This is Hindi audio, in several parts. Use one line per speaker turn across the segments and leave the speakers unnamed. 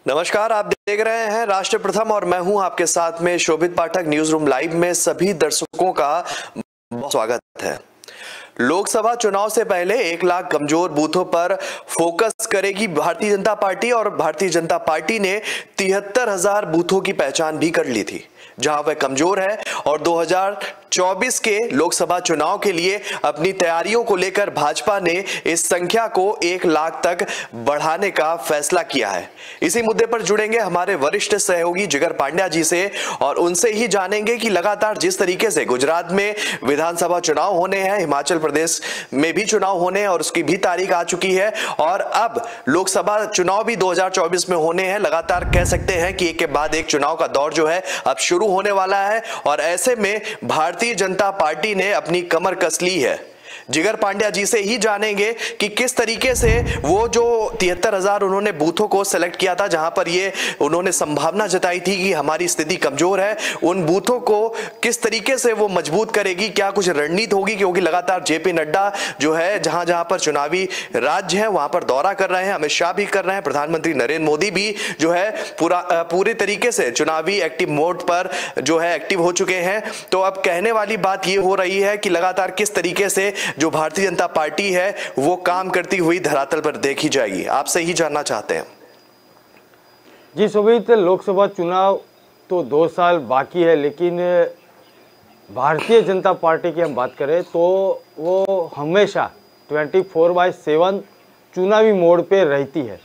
नमस्कार, आप देख रहे हैं राष्ट्र प्रथम और मैं हूं आपके साथ में शोभित पाठक। न्यूज रूम लाइव में सभी दर्शकों का बहुत स्वागत है। लोकसभा चुनाव से पहले 1 लाख कमजोर बूथों पर फोकस करेगी भारतीय जनता पार्टी और भारतीय जनता पार्टी ने 73,000 बूथों की पहचान भी कर ली थी जहां वह कमजोर है और 2024 के लोकसभा चुनाव के लिए अपनी तैयारियों को लेकर भाजपा ने इस संख्या को 1 लाख तक बढ़ाने का फैसला किया है। इसी मुद्दे पर जुड़ेंगे हमारे वरिष्ठ सहयोगी जिगर पांड्या जी से और उनसे ही जानेंगे कि लगातार जिस तरीके से गुजरात में विधानसभा चुनाव होने हैं, हिमाचल प्रदेश में भी चुनाव होने हैं और उसकी भी तारीख आ चुकी है और अब लोकसभा चुनाव भी 2024 में होने हैं। लगातार कह सकते हैं कि एक के बाद एक चुनाव का दौर जो है अब शुरू होने वाला है और ऐसे में भारतीय जनता पार्टी ने अपनी कमर कस ली है। जिगर पांड्या जी से ही जानेंगे कि किस तरीके से वो जो 73,000 उन्होंने बूथों को सेलेक्ट किया था जहां पर ये उन्होंने संभावना जताई थी कि हमारी स्थिति कमजोर है, उन बूथों को किस तरीके से वो मजबूत करेगी, क्या कुछ रणनीति होगी, क्योंकि लगातार जेपी नड्डा जो है जहां जहां पर चुनावी राज्य है वहां पर दौरा कर रहे हैं, अमित शाह भी कर रहे हैं, प्रधानमंत्री नरेंद्र मोदी भी जो है पूरे तरीके से चुनावी एक्टिव मोड पर जो है एक्टिव हो चुके हैं। तो अब कहने वाली बात ये हो रही है कि लगातार किस तरीके से जो भारतीय जनता पार्टी है वो काम करती हुई धरातल पर देखी जाएगी। आपसे ही जानना चाहते हैं।
जी शोभित, लोकसभा चुनाव तो 2 साल बाकी है, लेकिन भारतीय जनता पार्टी की हम बात करें तो वो हमेशा 24/7 चुनावी मोड पे रहती है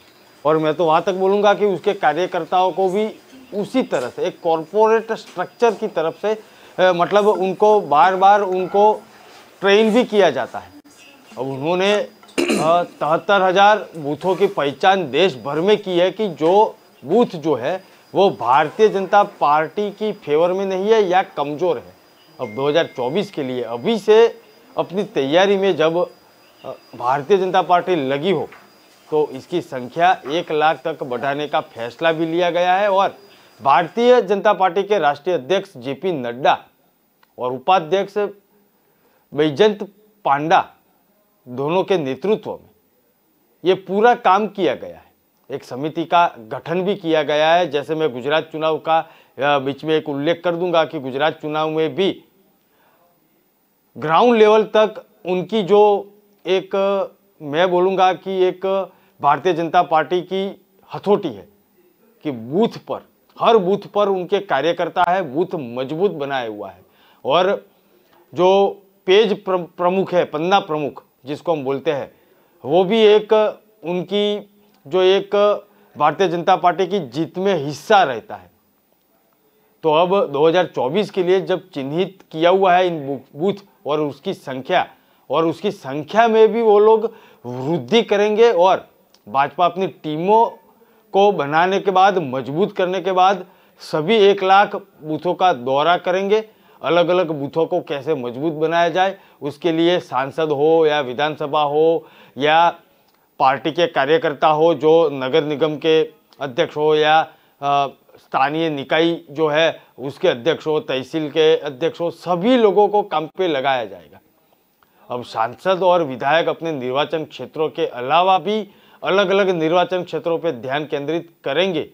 और मैं तो वहाँ तक बोलूँगा कि उसके कार्यकर्ताओं को भी उसी तरह से एक कॉरपोरेट स्ट्रक्चर की तरफ से मतलब उनको बार बार उनको ट्रेन भी किया जाता है। अब उन्होंने 73,000 बूथों की पहचान देश भर में की है कि जो बूथ जो है वो भारतीय जनता पार्टी की फेवर में नहीं है या कमज़ोर है। अब 2024 के लिए अभी से अपनी तैयारी में जब भारतीय जनता पार्टी लगी हो तो इसकी संख्या 1 लाख तक बढ़ाने का फैसला भी लिया गया है और भारतीय जनता पार्टी के राष्ट्रीय अध्यक्ष जेपी नड्डा और उपाध्यक्ष बैजयंत पांडा दोनों के नेतृत्व में ये पूरा काम किया गया है। एक समिति का गठन भी किया गया है। जैसे मैं गुजरात चुनाव का बीच में एक उल्लेख कर दूंगा कि गुजरात चुनाव में भी ग्राउंड लेवल तक उनकी जो एक मैं बोलूँगा कि एक भारतीय जनता पार्टी की हथौटी है कि बूथ पर हर बूथ पर उनके कार्यकर्ता है, बूथ मजबूत बनाया हुआ है और जो पेज प्रमुख है, पन्ना प्रमुख जिसको हम बोलते हैं, वो भी एक उनकी जो एक भारतीय जनता पार्टी की जीत में हिस्सा रहता है। तो अब 2024 के लिए जब चिन्हित किया हुआ है इन बूथ और उसकी संख्या में भी वो लोग वृद्धि करेंगे और भाजपा अपनी टीमों को बनाने के बाद, मजबूत करने के बाद सभी 1 लाख बूथों का दौरा करेंगे। अलग अलग बूथों को कैसे मजबूत बनाया जाए उसके लिए सांसद हो या विधानसभा हो या पार्टी के कार्यकर्ता हो, जो नगर निगम के अध्यक्ष हो या स्थानीय निकाय जो है उसके अध्यक्ष हो, तहसील के अध्यक्ष हो, सभी लोगों को काम पे लगाया जाएगा। अब सांसद और विधायक अपने निर्वाचन क्षेत्रों के अलावा भी अलग अलग निर्वाचन क्षेत्रों पे ध्यान केंद्रित करेंगे।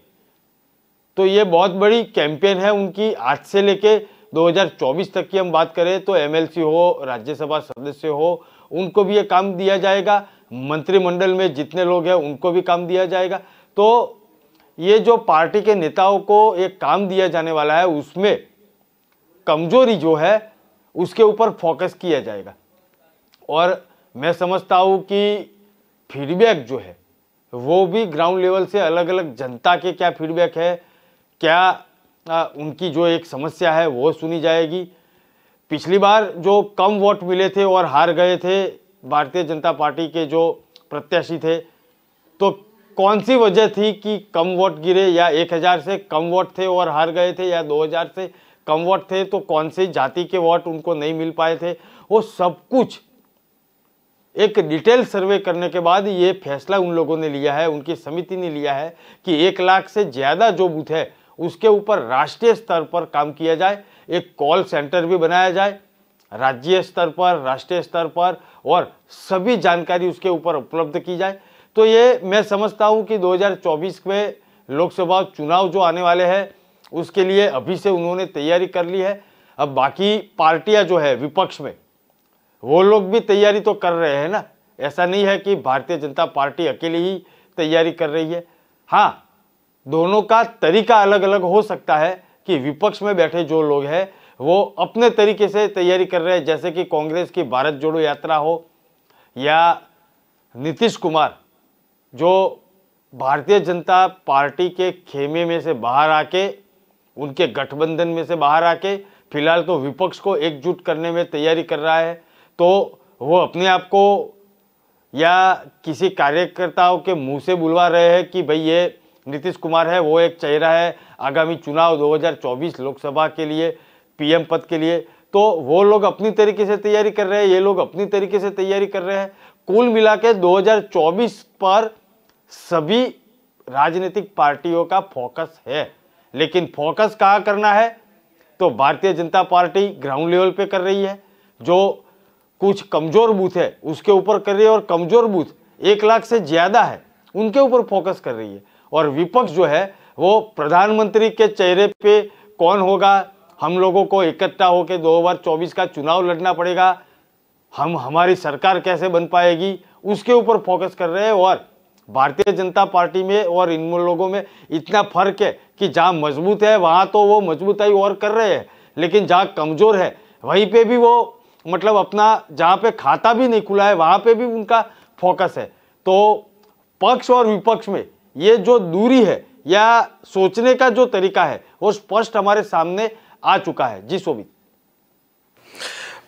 तो ये बहुत बड़ी कैंपेन है उनकी। आज से लेके 2024 तक की हम बात करें तो एमएलसी हो, राज्यसभा सदस्य हो, उनको भी ये काम दिया जाएगा। मंत्रिमंडल में जितने लोग हैं उनको भी काम दिया जाएगा। तो ये जो पार्टी के नेताओं को एक काम दिया जाने वाला है उसमें कमजोरी जो है उसके ऊपर फोकस किया जाएगा और मैं समझता हूँ कि फीडबैक जो है वो भी ग्राउंड लेवल से अलग अलग जनता के क्या फीडबैक है, क्या उनकी जो एक समस्या है वो सुनी जाएगी। पिछली बार जो कम वोट मिले थे और हार गए थे भारतीय जनता पार्टी के जो प्रत्याशी थे, तो कौन सी वजह थी कि कम वोट गिरे, या 1000 से कम वोट थे और हार गए थे, या 2000 से कम वोट थे तो कौन सी जाति के वोट उनको नहीं मिल पाए थे। वो सब कुछ एक डिटेल सर्वे करने के बाद ये फैसला उन लोगों ने लिया है, उनकी समिति ने लिया है कि 1 लाख से ज़्यादा जो बूथ है उसके ऊपर राष्ट्रीय स्तर पर काम किया जाए। एक कॉल सेंटर भी बनाया जाए राज्य स्तर पर, राष्ट्रीय स्तर पर, और सभी जानकारी उसके ऊपर उपलब्ध की जाए। तो ये मैं समझता हूँ कि 2024 में लोकसभा चुनाव जो आने वाले हैं उसके लिए अभी से उन्होंने तैयारी कर ली है। अब बाकी पार्टियां जो है विपक्ष में, वो लोग भी तैयारी तो कर रहे हैं ना। ऐसा नहीं है कि भारतीय जनता पार्टी अकेली ही तैयारी कर रही है। हाँ, दोनों का तरीका अलग अलग हो सकता है कि विपक्ष में बैठे जो लोग हैं वो अपने तरीके से तैयारी कर रहे हैं, जैसे कि कांग्रेस की भारत जोड़ो यात्रा हो या नीतीश कुमार जो भारतीय जनता पार्टी के खेमे में से बाहर आके, उनके गठबंधन में से बाहर आके फिलहाल तो विपक्ष को एकजुट करने में तैयारी कर रहा है। तो वो अपने आप को या किसी कार्यकर्ताओं के मुंह से बुलवा रहे हैं कि भाई ये नीतीश कुमार है, वो एक चेहरा है आगामी चुनाव 2024 लोकसभा के लिए, पीएम पद के लिए। तो वो लोग अपनी तरीके से तैयारी कर रहे हैं, ये लोग अपनी तरीके से तैयारी कर रहे हैं। कुल मिला के 2024 पर सभी राजनीतिक पार्टियों का फोकस है, लेकिन फोकस कहाँ करना है तो Bharatiya Janata party ground level पे कर रही है। जो कुछ कमजोर बूथ है उसके ऊपर कर रही है, और कमजोर बूथ 1 लाख से ज्यादा है उनके ऊपर फोकस कर रही है। और विपक्ष जो है वो प्रधानमंत्री के चेहरे पे कौन होगा, हम लोगों को इकट्ठा होकर 2024 का चुनाव लड़ना पड़ेगा, हमारी सरकार कैसे बन पाएगी, उसके ऊपर फोकस कर रहे हैं। और भारतीय जनता पार्टी में और इन लोगों में इतना फर्क है कि जहां मजबूत है वहां तो वो मजबूताई और कर रहे हैं, लेकिन जहां कमजोर है वहीं पे भी वो मतलब अपना जहां पे खाता भी नहीं खुला है वहां पे भी उनका फोकस है। तो पक्ष और विपक्ष में ये जो दूरी है या सोचने का जो तरीका है वो स्पष्ट हमारे सामने आ चुका है। जी शोभित।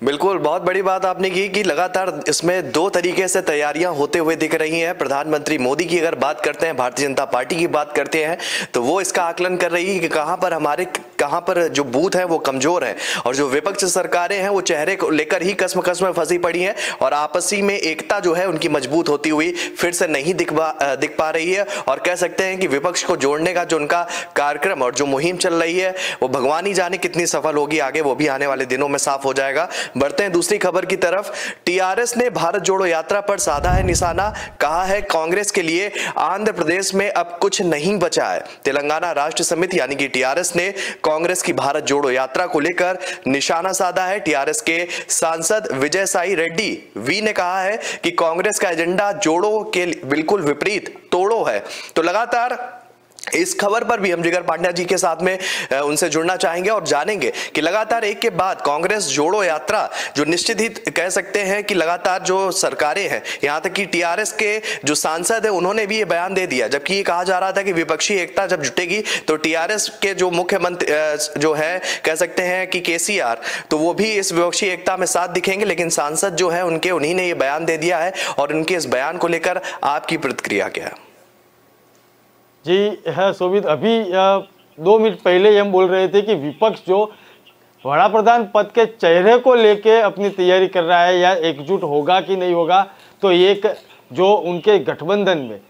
बिल्कुल, बहुत बड़ी बात आपने की कि लगातार इसमें 2 तरीके से तैयारियां होते हुए दिख रही हैं। प्रधानमंत्री मोदी की अगर बात करते हैं, भारतीय जनता पार्टी की बात करते हैं, तो वो इसका आकलन कर रही है कि कहां पर जो बूथ है वो कमजोर है, और जो विपक्ष सरकारें हैं वो चेहरे को लेकर ही कसम में फंसी पड़ी हैं, और आपसी में एकता जो है उनकी मजबूत होती हुई फिर से नहीं दिख पा रही है। और कह सकते हैं कि विपक्ष को जोड़ने का जो उनका कार्यक्रम और जो मुहिम चल रही है वो भगवान ही जाने कितनी सफल होगी आगे, वो भी आने वाले दिनों में साफ हो जाएगा। बढ़ते हैं दूसरी खबर की तरफ। टीआरएस ने भारत जोड़ो यात्रा पर साधा है निशाना, कहा है कांग्रेस के लिए आंध्र प्रदेश में अब कुछ नहीं बचा है। तेलंगाना राष्ट्र समिति यानी कि टीआरएस ने कांग्रेस की भारत जोड़ो यात्रा को लेकर निशाना साधा है। टीआरएस के सांसद विजय साई रेड्डी वी ने कहा है कि कांग्रेस का एजेंडा जोड़ो के बिल्कुल विपरीत तोड़ो है। तो लगातार इस खबर पर भी हम जिगर पांड्या जी के साथ में उनसे जुड़ना चाहेंगे और जानेंगे कि लगातार एक के बाद कांग्रेस जोड़ो यात्रा जो निश्चित ही कह सकते हैं कि लगातार जो सरकारें हैं, यहां तक कि टीआरएस के जो सांसद हैं उन्होंने भी ये बयान दे दिया, जबकि ये कहा जा रहा था कि विपक्षी एकता जब जुटेगी तो टीआरएस के जो मुख्यमंत्री जो है कह सकते हैं कि केसीआर, तो वो भी इस विपक्षी एकता में साथ दिखेंगे। लेकिन सांसद जो है उन्हीं ने ये बयान दे दिया है, और उनके इस बयान को लेकर आपकी प्रतिक्रिया क्या है?
जी है शोभित, अभी 2 मिनट पहले हम बोल रहे थे कि विपक्ष जो वड़ा प्रधान पद के चेहरे को लेके अपनी तैयारी कर रहा है या एकजुट होगा कि नहीं होगा, तो एक जो उनके गठबंधन में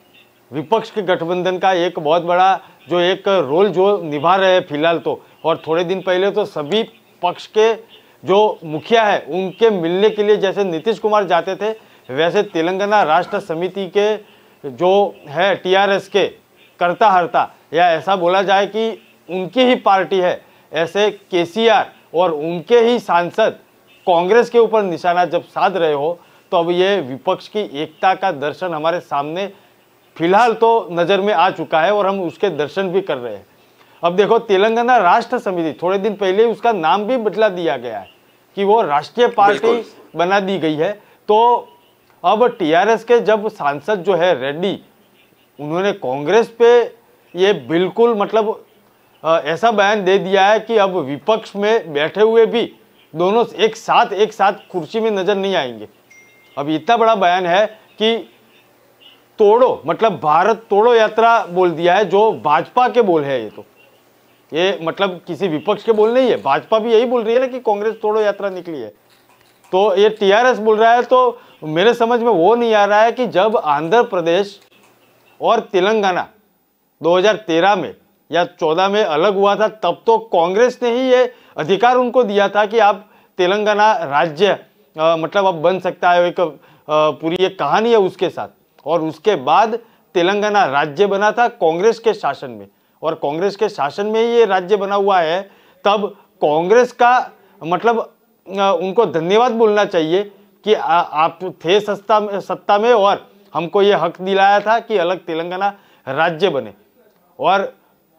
विपक्ष के गठबंधन का एक बहुत बड़ा जो एक रोल जो निभा रहे हैं फिलहाल तो, और थोड़े दिन पहले तो सभी पक्ष के जो मुखिया है उनके मिलने के लिए जैसे नीतीश कुमार जाते थे, वैसे तेलंगाना राष्ट्र समिति के जो है टीआरएस के करता हरता, या ऐसा बोला जाए कि उनकी ही पार्टी है, ऐसे केसीआर और उनके ही सांसद कांग्रेस के ऊपर निशाना जब साध रहे हो, तो अब ये विपक्ष की एकता का दर्शन हमारे सामने फिलहाल तो नज़र में आ चुका है और हम उसके दर्शन भी कर रहे हैं। अब देखो, तेलंगाना राष्ट्र समिति थोड़े दिन पहले उसका नाम भी बदला दिया गया है कि वो राष्ट्रीय पार्टी बना दी गई है। तो अब टीआरएस के जब सांसद जो है रेड्डी, उन्होंने कांग्रेस पे ये बिल्कुल मतलब ऐसा बयान दे दिया है कि अब विपक्ष में बैठे हुए भी दोनों एक साथ कुर्सी में नजर नहीं आएंगे। अब इतना बड़ा बयान है कि तोड़ो मतलब भारत तोड़ो यात्रा बोल दिया है, जो भाजपा के बोल है। ये मतलब किसी विपक्ष के बोल नहीं है, भाजपा भी यही बोल रही है ना कि कांग्रेस तोड़ो यात्रा निकली है। तो ये टीआरएस बोल रहा है, तो मेरे समझ में वो नहीं आ रहा है कि जब आंध्र प्रदेश और तेलंगाना 2013 में या 14 में अलग हुआ था, तब तो कांग्रेस ने ही ये अधिकार उनको दिया था कि आप तेलंगाना राज्य मतलब अब बन सकता है, एक पूरी एक कहानी है उसके साथ। और उसके बाद तेलंगाना राज्य बना था कांग्रेस के शासन में, और कांग्रेस के शासन में ही ये राज्य बना हुआ है, तब कांग्रेस का मतलब उनको धन्यवाद बोलना चाहिए कि आप थे सत्ता में और हमको ये हक दिलाया था कि अलग तेलंगाना राज्य बने। और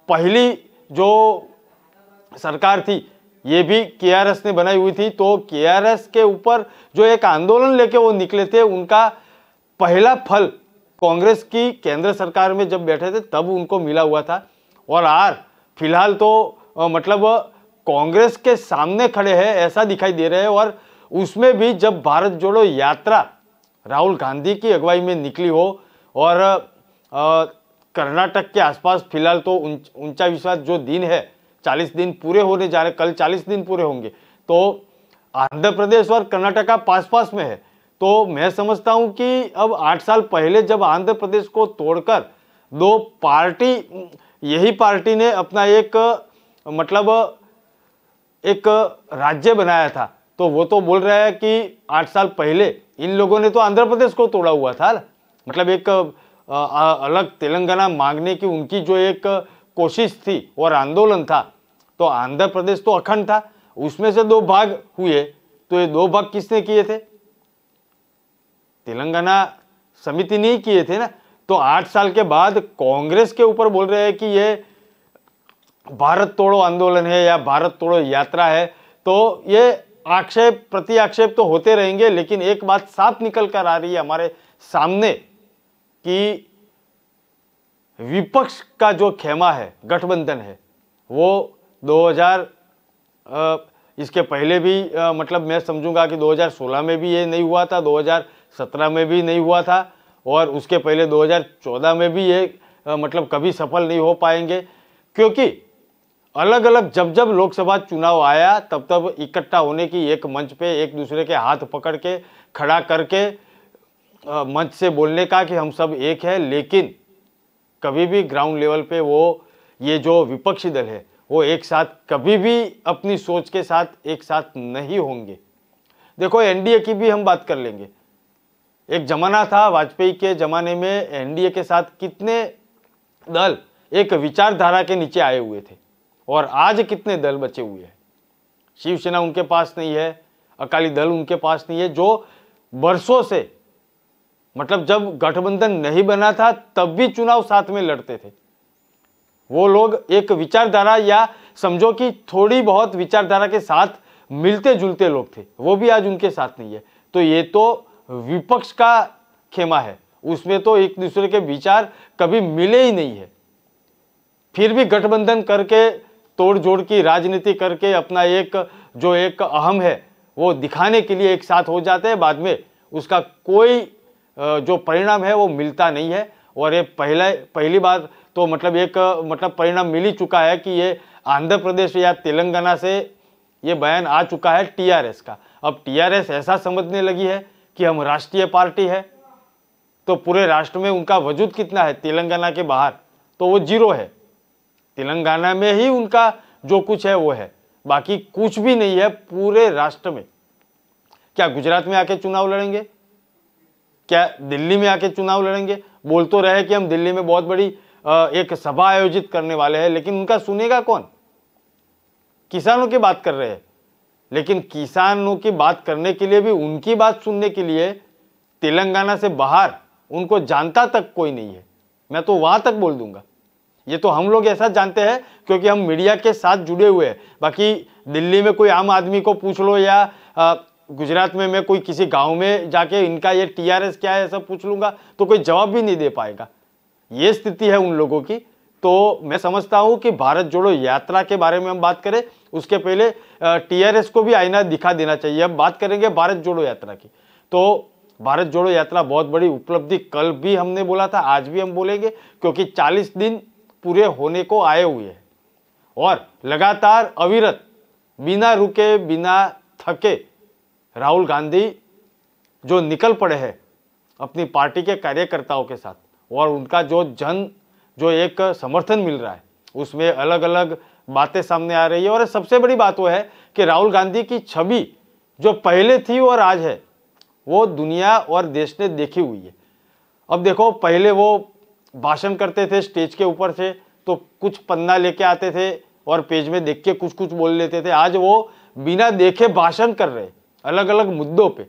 पहली जो सरकार थी ये भी केआरएस ने बनाई हुई थी, तो केआरएस के ऊपर जो एक आंदोलन लेके वो निकले थे, उनका पहला फल कांग्रेस की केंद्र सरकार में जब बैठे थे तब उनको मिला हुआ था। और आज फिलहाल तो मतलब कांग्रेस के सामने खड़े हैं ऐसा दिखाई दे रहे हैं। और उसमें भी जब भारत जोड़ो यात्रा राहुल गांधी की अगुवाई में निकली हो और कर्नाटक के आसपास फिलहाल तो 49वां जो दिन है, 40 दिन पूरे होने जा रहे, कल 40 दिन पूरे होंगे, तो आंध्र प्रदेश और कर्नाटका पास में है। तो मैं समझता हूं कि अब 8 साल पहले जब आंध्र प्रदेश को तोड़कर दो पार्टी, यही पार्टी ने अपना एक मतलब एक राज्य बनाया था, तो वो तो बोल रहा है कि 8 साल पहले इन लोगों ने तो आंध्र प्रदेश को तोड़ा हुआ था। मतलब एक अलग तेलंगाना मांगने की उनकी जो एक कोशिश थी और आंदोलन था, तो आंध्र प्रदेश तो अखंड था, उसमें से 2 भाग हुए, तो ये 2 भाग किसने किए थे? तेलंगाना समिति नहीं किए थे ना। तो 8 साल के बाद कांग्रेस के ऊपर बोल रहे हैं कि ये भारत तोड़ो आंदोलन है या भारत तोड़ो यात्रा है, तो ये आक्षेप प्रति आक्षेप तो होते रहेंगे, लेकिन एक बात साफ निकल कर आ रही है हमारे सामने कि विपक्ष का जो खेमा है, गठबंधन है, वो 2000 इसके पहले भी मतलब मैं समझूंगा कि 2016 में भी ये नहीं हुआ था, 2017 में भी नहीं हुआ था, और उसके पहले 2014 में भी ये मतलब कभी सफल नहीं हो पाएंगे, क्योंकि अलग अलग जब लोकसभा चुनाव आया तब इकट्ठा होने की एक मंच पे एक दूसरे के हाथ पकड़ के खड़ा करके मंच से बोलने का कि हम सब एक है, लेकिन कभी भी ग्राउंड लेवल पे वो ये जो विपक्षी दल है वो एक साथ कभी भी अपनी सोच के साथ एक साथ नहीं होंगे। देखो एनडीए की भी हम बात कर लेंगे। एक जमाना था वाजपेयी के जमाने में एनडीए के साथ कितने दल एक विचारधारा के नीचे आए हुए थे, और आज कितने दल बचे हुए हैं। शिवसेना उनके पास नहीं है, अकाली दल उनके पास नहीं है, जो वर्षों से मतलब जब गठबंधन नहीं बना था तब भी चुनाव साथ में लड़ते थे। वो लोग एक विचारधारा या समझो कि थोड़ी बहुत विचारधारा के साथ मिलते जुलते लोग थे, वो भी आज उनके साथ नहीं है। तो ये तो विपक्ष का खेमा है, उसमें तो एक दूसरे के विचार कभी मिले ही नहीं है, फिर भी गठबंधन करके तोड़ जोड़ की राजनीति करके अपना एक जो एक अहम है वो दिखाने के लिए एक साथ हो जाते हैं, बाद में उसका कोई जो परिणाम है वो मिलता नहीं है। और ये पहली बार तो मतलब एक मतलब परिणाम मिल ही चुका है कि ये आंध्र प्रदेश या तेलंगाना से ये बयान आ चुका है टीआरएस का। अब टीआरएस ऐसा समझने लगी है कि हम राष्ट्रीय पार्टी है, तो पूरे राष्ट्र में उनका वजूद कितना है, तेलंगाना के बाहर तो वो 0 है, तेलंगाना में ही उनका जो कुछ है वो है, बाकी कुछ भी नहीं है पूरे राष्ट्र में। क्या गुजरात में आके चुनाव लड़ेंगे? क्या दिल्ली में आके चुनाव लड़ेंगे? बोल तो रहे कि हम दिल्ली में बहुत बड़ी एक सभा आयोजित करने वाले हैं, लेकिन उनका सुनेगा कौन? किसानों की बात कर रहे हैं, लेकिन किसानों की बात करने के लिए भी, उनकी बात सुनने के लिए तेलंगाना से बाहर उनको जानता तक कोई नहीं है। मैं तो वहां तक बोल दूंगा, ये तो हम लोग ऐसा जानते हैं क्योंकि हम मीडिया के साथ जुड़े हुए हैं। बाकी दिल्ली में कोई आम आदमी को पूछ लो या गुजरात में मैं कोई किसी गांव में जाके इनका ये टीआरएस क्या है सब पूछ लूंगा तो कोई जवाब भी नहीं दे पाएगा। ये स्थिति है उन लोगों की। तो मैं समझता हूं कि भारत जोड़ो यात्रा के बारे में हम बात करें उसके पहले टीआरएस को भी आईना दिखा देना चाहिए। अब बात करेंगे भारत जोड़ो यात्रा की, तो भारत जोड़ो यात्रा बहुत बड़ी उपलब्धि, कल भी हमने बोला था, आज भी हम बोलेंगे, क्योंकि 40 दिन पूरे होने को आए हुए हैं और लगातार अविरत बिना रुके बिना थके राहुल गांधी जो निकल पड़े हैं अपनी पार्टी के कार्यकर्ताओं के साथ, और उनका जो एक समर्थन मिल रहा है उसमें अलग अलग बातें सामने आ रही है। और सबसे बड़ी बात वो है कि राहुल गांधी की छवि जो पहले थी और आज है वो दुनिया और देश ने देखी हुई है। अब देखो, पहले वो भाषण करते थे स्टेज के ऊपर से तो कुछ पन्ना लेके आते थे और पेज में देख के कुछ कुछ बोल लेते थे। आज वो बिना देखे भाषण कर रहे, अलग अलग मुद्दों पे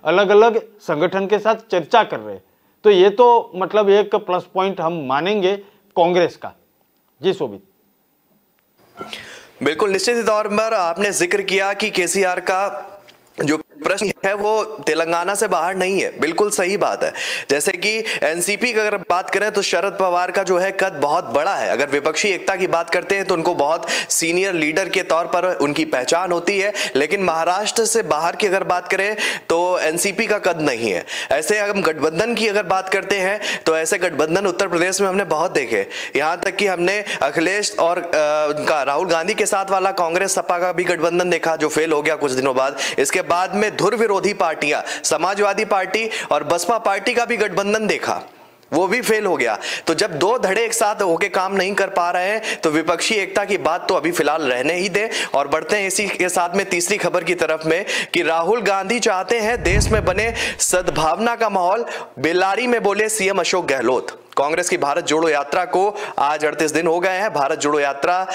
अलग अलग संगठन के साथ चर्चा कर रहे। तो ये तो मतलब एक प्लस पॉइंट हम मानेंगे कांग्रेस का। जी शोभित।
बिल्कुल, निश्चित तौर पर आपने जिक्र किया कि केसीआर का जो प्रश्न है वो तेलंगाना से बाहर नहीं है, बिल्कुल सही बात है। जैसे कि एनसीपी की अगर बात करें तो शरद पवार का जो है कद बहुत बड़ा है। अगर विपक्षी एकता की बात करते हैं तो उनको बहुत सीनियर लीडर के तौर पर उनकी पहचान होती है, लेकिन महाराष्ट्र से बाहर की अगर बात करें तो एनसीपी का कद नहीं है। ऐसे हम गठबंधन की अगर बात करते हैं तो ऐसे गठबंधन उत्तर प्रदेश में हमने बहुत देखे। यहां तक कि हमने अखिलेश और उनका राहुल गांधी के साथ वाला कांग्रेस सपा का भी गठबंधन देखा जो फेल हो गया कुछ दिनों बाद। इसके बाद में धुर विरोधी पार्टियां समाजवादी पार्टी और बसपा पार्टी का भी गठबंधन देखा, वो भी फेल हो गया। तो जब दो धड़े एक साथ होके काम नहीं कर पा रहे हैं तो विपक्षी एकता की बात तो अभी फिलहाल रहने ही दे। और बढ़ते हैं इसी के साथ में तीसरी खबर की तरफ में कि राहुल गांधी चाहते हैं देश में बने सद्भावना का माहौल, बेल्लारी में बोले सीएम अशोक गहलोत। कांग्रेस की भारत जोड़ो यात्रा को आज 38 दिन हो गए हैं। भारत जोड़ो यात्रा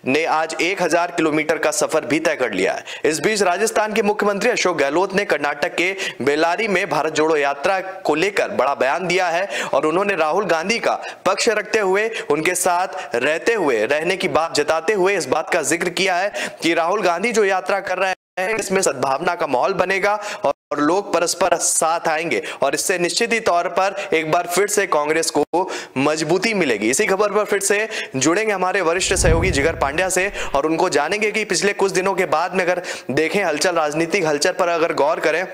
ने आज 1000 किलोमीटर का सफर भी तय कर लिया है। इस बीच राजस्थान के मुख्यमंत्री अशोक गहलोत ने कर्नाटक के बेल्लारी में भारत जोड़ो यात्रा को लेकर बड़ा बयान दिया है और उन्होंने राहुल गांधी का पक्ष रखते हुए उनके साथ रहने की बात जताते हुए इस बात का जिक्र किया है कि राहुल गांधी जो यात्रा कर रहे हैं इसमें सद्भावना का माहौल बनेगा और लोग परस्पर साथ आएंगे और इससे निश्चित ही तौर पर एक बार फिर से कांग्रेस को मजबूती मिलेगी। इसी खबर पर फिर से जुड़ेंगे हमारे वरिष्ठ सहयोगी जिगर पांड्या से और उनको जानेंगे कि पिछले कुछ दिनों के बाद में अगर देखें राजनीतिक हलचल पर अगर गौर करें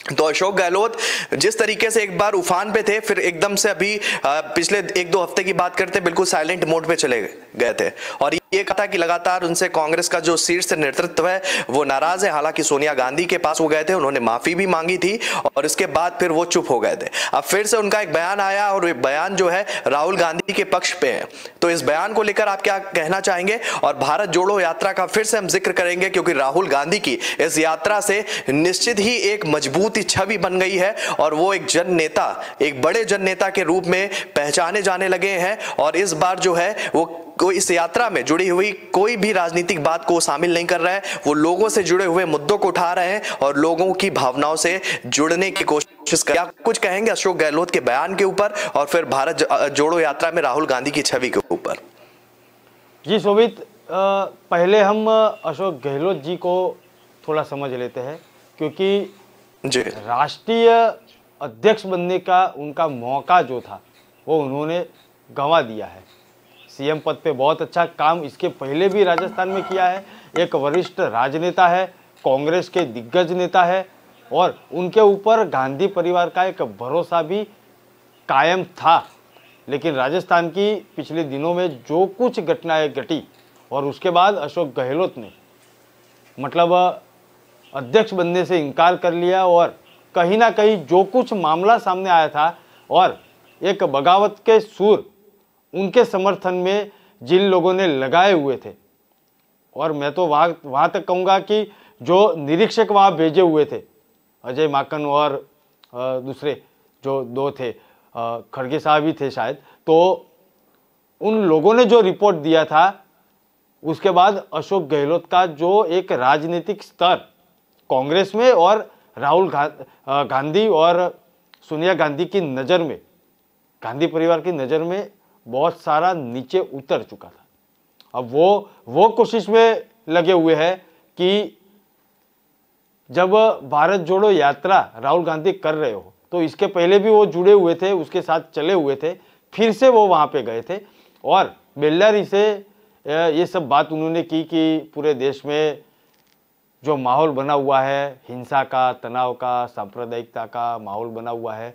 तो अशोक गहलोत जिस तरीके से एक बार उफान पे थे फिर एकदम से अभी पिछले 1-2 हफ्ते की बात करते बिल्कुल साइलेंट मोड पे चले गए थे और ये कहा था कि लगातार उनसे कांग्रेस का जो शीर्ष नेतृत्व है वो नाराज है। हालांकि सोनिया गांधी के पास वो गए थे, उन्होंने माफी भी मांगी थी और इसके बाद फिर वो चुप हो गए थे। अब फिर से उनका एक बयान आया और बयान जो है राहुल गांधी के पक्ष पे है। तो इस बयान को लेकर आप क्या कहना चाहेंगे? और भारत जोड़ो यात्रा का फिर से हम जिक्र करेंगे क्योंकि राहुल गांधी की इस यात्रा से निश्चित ही एक मजबूत छवि बन गई है और वो एक जन नेता, एक बड़े जन नेता के रूप में पहचाने जाने लगे हैं। और इस बार जो है वो इस यात्रा में जुड़ी हुई कोई भी राजनीतिक बात को शामिल नहीं कर रहा है, वो लोगों से जुड़े हुए मुद्दों को उठा रहे हैं और लोगों की भावनाओं से जुड़ने की कोशिश कर। क्या कुछ कहेंगे अशोक गहलोत के बयान के ऊपर और फिर भारत जोड़ो यात्रा में राहुल गांधी की छवि के ऊपर?
जी शोभित, पहले हम अशोक गहलोत जी को थोड़ा समझ लेते हैं क्योंकि राष्ट्रीय अध्यक्ष बनने का उनका मौका जो था वो उन्होंने गंवा दिया है। सीएम पद पे बहुत अच्छा काम इसके पहले भी राजस्थान में किया है। एक वरिष्ठ राजनेता है, कांग्रेस के दिग्गज नेता है और उनके ऊपर गांधी परिवार का एक भरोसा भी कायम था। लेकिन राजस्थान की पिछले दिनों में जो कुछ घटनाएं घटी और उसके बाद अशोक गहलोत ने मतलब अध्यक्ष बनने से इनकार कर लिया और कहीं ना कहीं जो कुछ मामला सामने आया था और एक बगावत के सुर उनके समर्थन में जिन लोगों ने लगाए हुए थे और मैं तो वहाँ तक कहूँगा कि जो निरीक्षक वहाँ भेजे हुए थे, अजय माकन और दूसरे जो 2 थे, खड़गे साहब भी थे शायद, तो उन लोगों ने जो रिपोर्ट दिया था उसके बाद अशोक गहलोत का जो एक राजनीतिक स्तर कांग्रेस में और राहुल गांधी और सोनिया गांधी की नज़र में, गांधी परिवार की नज़र में बहुत सारा नीचे उतर चुका था। अब वो कोशिश में लगे हुए हैं कि जब भारत जोड़ो यात्रा राहुल गांधी कर रहे हो तो इसके पहले भी वो जुड़े हुए थे, उसके साथ चले हुए थे, फिर से वो वहाँ पे गए थे और बेल्लारी से ये सब बात उन्होंने की कि पूरे देश में जो माहौल बना हुआ है, हिंसा का, तनाव का, सांप्रदायिकता का माहौल बना हुआ है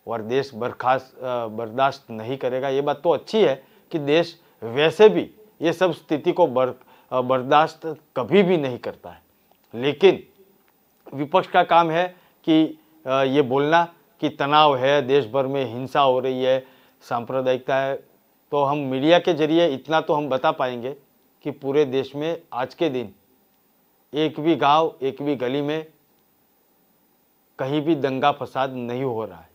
और देश बर्दाश्त नहीं करेगा। ये बात तो अच्छी है कि देश वैसे भी ये सब स्थिति को बर्दाश्त कभी भी नहीं करता है, लेकिन विपक्ष का काम है कि ये बोलना कि तनाव है, देश भर में हिंसा हो रही है, सांप्रदायिकता है। तो हम मीडिया के जरिए इतना तो हम बता पाएंगे कि पूरे देश में आज के दिन एक भी गांव, एक भी गली में कहीं भी दंगा फसाद नहीं हो रहा है।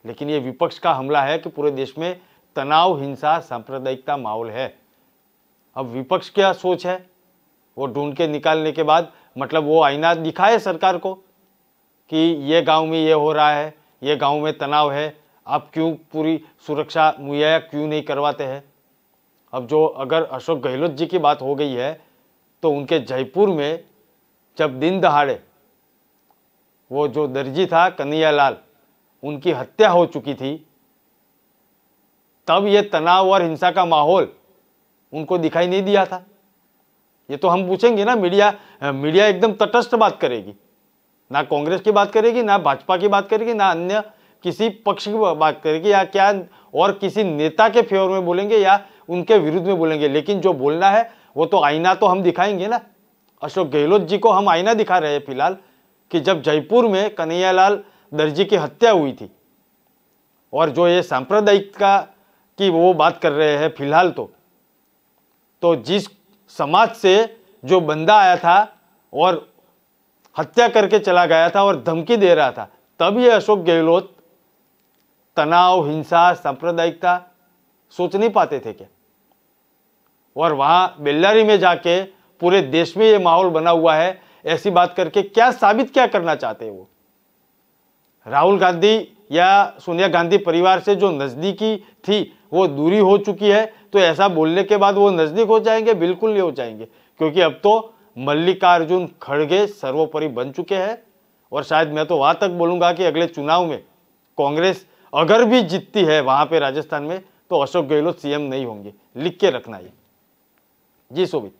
लेकिन ये विपक्ष का हमला है कि पूरे देश में तनाव, हिंसा, सांप्रदायिकता माहौल है। अब विपक्ष क्या सोच है वो ढूंढ के निकालने के बाद मतलब वो आईना दिखाए सरकार को कि ये गांव में ये हो रहा है, ये गांव में तनाव है, आप क्यों पूरी सुरक्षा मुहैया क्यों नहीं करवाते हैं। अब जो अगर अशोक गहलोत जी की बात हो गई है तो उनके जयपुर में जब दिन दहाड़े वो जो दर्जी था कन्हैयालाल, उनकी हत्या हो चुकी थी, तब ये तनाव और हिंसा का माहौल उनको दिखाई नहीं दिया था। ये तो हम पूछेंगे ना, मीडिया एकदम तटस्थ बात करेगी, ना कांग्रेस की बात करेगी, ना भाजपा की बात करेगी, ना अन्य किसी पक्ष की बात करेगी, या क्या और किसी नेता के फेवर में बोलेंगे या उनके विरुद्ध में बोलेंगे। लेकिन जो बोलना है वो तो आईना तो हम दिखाएंगे ना। अशोक गहलोत जी को हम आईना दिखा रहे हैं फिलहाल कि जब जयपुर में कन्हैयालाल दर्जी की हत्या हुई थी, और जो ये सांप्रदायिकता की वो बात कर रहे हैं फिलहाल, तो जिस समाज से जो बंदा आया था और हत्या करके चला गया था और धमकी दे रहा था, तब ये अशोक गहलोत तनाव, हिंसा, सांप्रदायिकता सोच नहीं पाते थे क्या? और वहां बेल्लारी में जाके पूरे देश में ये माहौल बना हुआ है, ऐसी बात करके क्या साबित क्या करना चाहते हैं वो? राहुल गांधी या सोनिया गांधी परिवार से जो नजदीकी थी वो दूरी हो चुकी है, तो ऐसा बोलने के बाद वो नजदीक हो जाएंगे? बिल्कुल नहीं हो जाएंगे, क्योंकि अब तो मल्लिकार्जुन खड़गे सर्वोपरि बन चुके हैं। और शायद मैं तो वहां तक बोलूंगा कि अगले चुनाव में कांग्रेस अगर भी जीतती है वहां पे राजस्थान में, तो अशोक गहलोत सीएम नहीं होंगे, लिख के रखना ये। जी शोभित।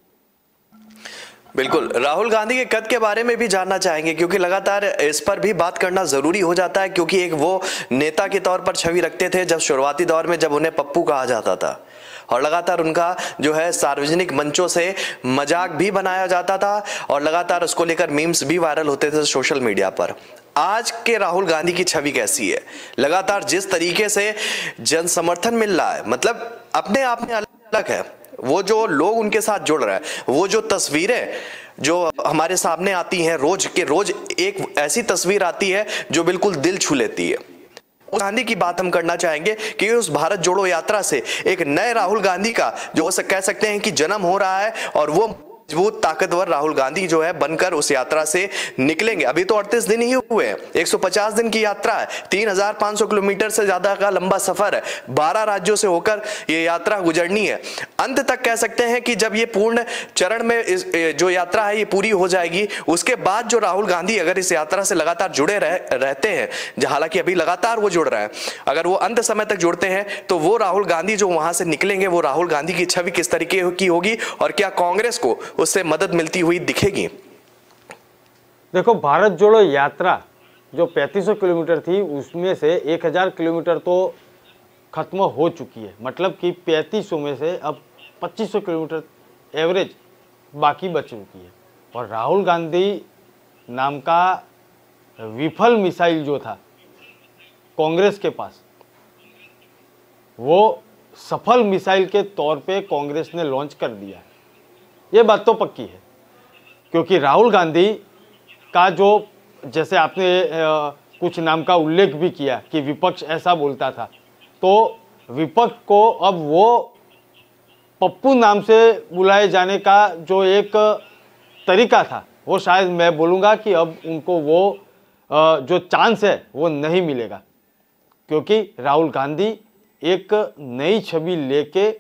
बिल्कुल, राहुल गांधी के कद के बारे में भी जानना चाहेंगे, क्योंकि लगातार इस पर भी बात करना जरूरी हो जाता है, क्योंकि एक वो नेता के तौर पर छवि रखते थे जब शुरुआती दौर में, जब उन्हें पप्पू कहा जाता था, और लगातार उनका जो है सार्वजनिक मंचों से मजाक भी बनाया जाता था, और लगातार उसको लेकर मीम्स भी वायरल होते थे सोशल मीडिया पर। आज के राहुल गांधी की छवि कैसी है? लगातार जिस तरीके से जन समर्थन मिल रहा है, मतलब अपने आप में अलग है। वो जो लोग उनके साथ जुड़ रहे हैं, वो जो तस्वीरें जो हमारे सामने आती हैं रोज के रोज, एक ऐसी तस्वीर आती है जो बिल्कुल दिल छू लेती है। उस गांधी की बात हम करना चाहेंगे कि उस भारत जोड़ो यात्रा से एक नए राहुल गांधी का जो कह सकते हैं कि जन्म हो रहा है, और वो मजबूत ताकतवर राहुल गांधी जो है बनकर उस यात्रा से निकलेंगे। अभी तो 38 दिन ही हुए हैं, 150 दिन की यात्रा है, 3500 किलोमीटर से ज्यादा का लंबा सफर है, 12 राज्यों से होकर ये यात्रा गुजरनी है। अंत तक कह सकते हैं कि जब ये पूर्ण चरण में जो यात्रा है ये पूरी हो जाएगी, उसके बाद जो राहुल गांधी अगर इस यात्रा से लगातार जुड़े रहते हैं, हालांकि अभी लगातार वो जुड़ रहे हैं, अगर वो अंत समय तक जुड़ते हैं, तो वो राहुल गांधी जो वहां से निकलेंगे, वो राहुल गांधी की छवि किस तरीके की होगी, और क्या कांग्रेस को उससे मदद मिलती हुई दिखेगी?
देखो, भारत जोड़ो यात्रा जो 3500 किलोमीटर थी, उसमें से 1000 किलोमीटर तो खत्म हो चुकी है। मतलब कि 3500 में से अब 2500 किलोमीटर एवरेज बाकी बच चुकी है। और राहुल गांधी नाम का विफल मिसाइल जो था कांग्रेस के पास, वो सफल मिसाइल के तौर पे कांग्रेस ने लॉन्च कर दिया। ये बात तो पक्की है, क्योंकि राहुल गांधी का जो, जैसे आपने कुछ नाम का उल्लेख भी किया कि विपक्ष ऐसा बोलता था, तो विपक्ष को अब वो पप्पू नाम से बुलाए जाने का जो एक तरीका था, वो शायद मैं बोलूँगा कि अब उनको वो जो चांस है वो नहीं मिलेगा, क्योंकि राहुल गांधी एक नई छवि लेके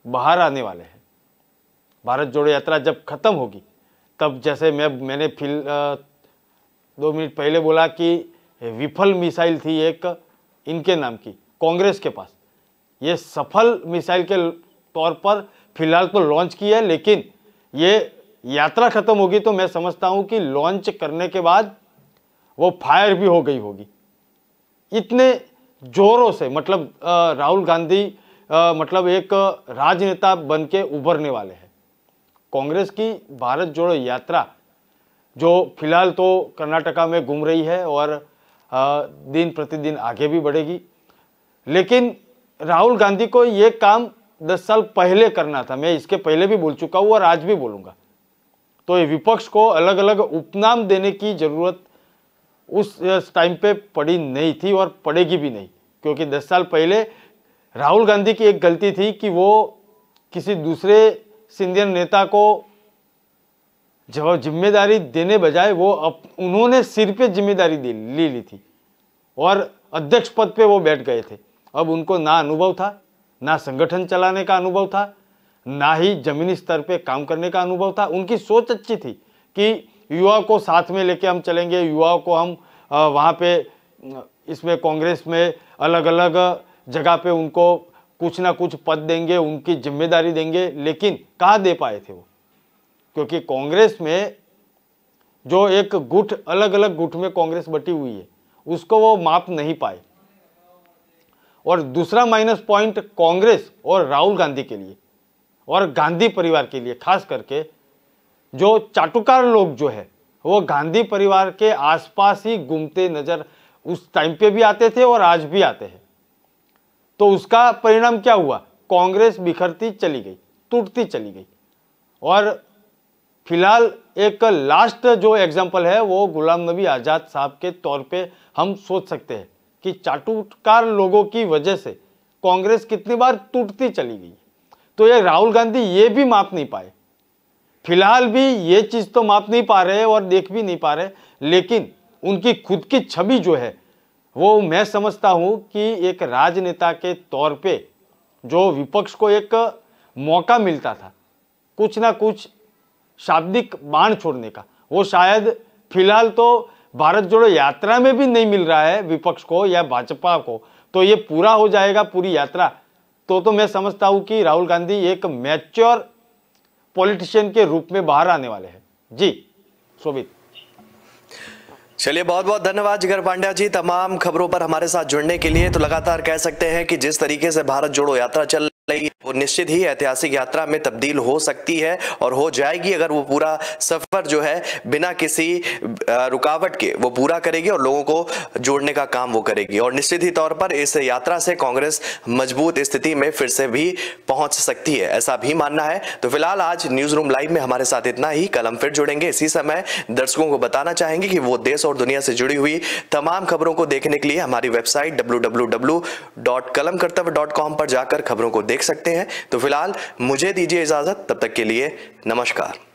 बाहर आने वाले हैं। भारत जोड़ो यात्रा जब खत्म होगी, तब जैसे मैंने 2 मिनट पहले बोला कि विफल मिसाइल थी एक इनके नाम की कांग्रेस के पास, ये सफल मिसाइल के तौर पर फिलहाल तो लॉन्च की है, लेकिन ये यात्रा खत्म होगी तो मैं समझता हूं कि लॉन्च करने के बाद वो फायर भी हो गई होगी। इतने जोरों से मतलब राहुल गांधी मतलब एक राजनेता बन के उभरने वाले हैं। कांग्रेस की भारत जोड़ो यात्रा जो फिलहाल तो कर्नाटका में घूम रही है और दिन प्रतिदिन आगे भी बढ़ेगी, लेकिन राहुल गांधी को ये काम 10 साल पहले करना था। मैं इसके पहले भी बोल चुका हूँ और आज भी बोलूँगा। तो ये विपक्ष को अलग अलग उपनाम देने की जरूरत उस टाइम पे पड़ी नहीं थी और पड़ेगी भी नहीं, क्योंकि 10 साल पहले राहुल गांधी की एक गलती थी कि वो किसी दूसरे सीनियर नेता को जब जिम्मेदारी देने बजाय उन्होंने सिर पे जिम्मेदारी ले ली थी और अध्यक्ष पद पे वो बैठ गए थे। अब उनको ना अनुभव था, ना संगठन चलाने का अनुभव था, ना ही जमीनी स्तर पे काम करने का अनुभव था। उनकी सोच अच्छी थी कि युवा को साथ में लेके हम चलेंगे, युवाओं को हम वहाँ पे इसमें कांग्रेस में अलग अलग जगह पे उनको कुछ ना कुछ पद देंगे, उनकी जिम्मेदारी देंगे, लेकिन कहाँ दे पाए थे वो, क्योंकि कांग्रेस में जो एक गुट, अलग अलग गुट में कांग्रेस बटी हुई है, उसको वो माप नहीं पाए। और दूसरा माइनस पॉइंट कांग्रेस और राहुल गांधी के लिए और गांधी परिवार के लिए, खास करके जो चाटुकार लोग जो है वो गांधी परिवार के आसपास ही घूमते नजर उस टाइम पे भी आते थे और आज भी आते हैं। तो उसका परिणाम क्या हुआ? कांग्रेस बिखरती चली गई, टूटती चली गई। और फिलहाल एक लास्ट जो एग्जांपल है वो गुलाम नबी आजाद साहब के तौर पे हम सोच सकते हैं कि चाटुकार लोगों की वजह से कांग्रेस कितनी बार टूटती चली गई। तो ये राहुल गांधी ये भी माप नहीं पाए, फिलहाल भी ये चीज तो माप नहीं पा रहे और देख भी नहीं पा रहे, लेकिन उनकी खुद की छवि जो है वो मैं समझता हूं कि एक राजनेता के तौर पे जो विपक्ष को एक मौका मिलता था कुछ ना कुछ शाब्दिक बाण छोड़ने का, वो शायद फिलहाल तो भारत जोड़ो यात्रा में भी नहीं मिल रहा है विपक्ष को या भाजपा को। तो ये पूरा हो जाएगा पूरी यात्रा तो मैं समझता हूं कि राहुल गांधी एक मैच्योर पॉलिटिशियन के रूप में बाहर आने वाले हैं। जी शोभित।
चलिए, बहुत बहुत धन्यवाद जिगर पांड्या जी तमाम खबरों पर हमारे साथ जुड़ने के लिए। तो लगातार कह सकते हैं कि जिस तरीके से भारत जोड़ो यात्रा चल रही है वो निश्चित ही ऐतिहासिक यात्रा में तब्दील हो सकती है और हो जाएगी अगर वो पूरा सफर जो है बिना किसी रुकावट के वो पूरा करेगी और लोगों को जोड़ने का काम वो करेगी। और निश्चित ही तौर पर इस यात्रा से कांग्रेस मजबूत स्थिति में फिर से भी पहुंच सकती है, ऐसा भी मानना है। तो फिलहाल आज न्यूज रूम लाइव में हमारे साथ इतना ही। कल हम फिर जुड़ेंगे इसी समय। दर्शकों को बताना चाहेंगे कि वो देश और दुनिया से जुड़ी हुई तमाम खबरों को देखने के लिए हमारी वेबसाइट www.kalamkartav.com पर जाकर खबरों को देख सकते हैं। तो फिलहाल मुझे दीजिए इजाजत, तब तक के लिए नमस्कार।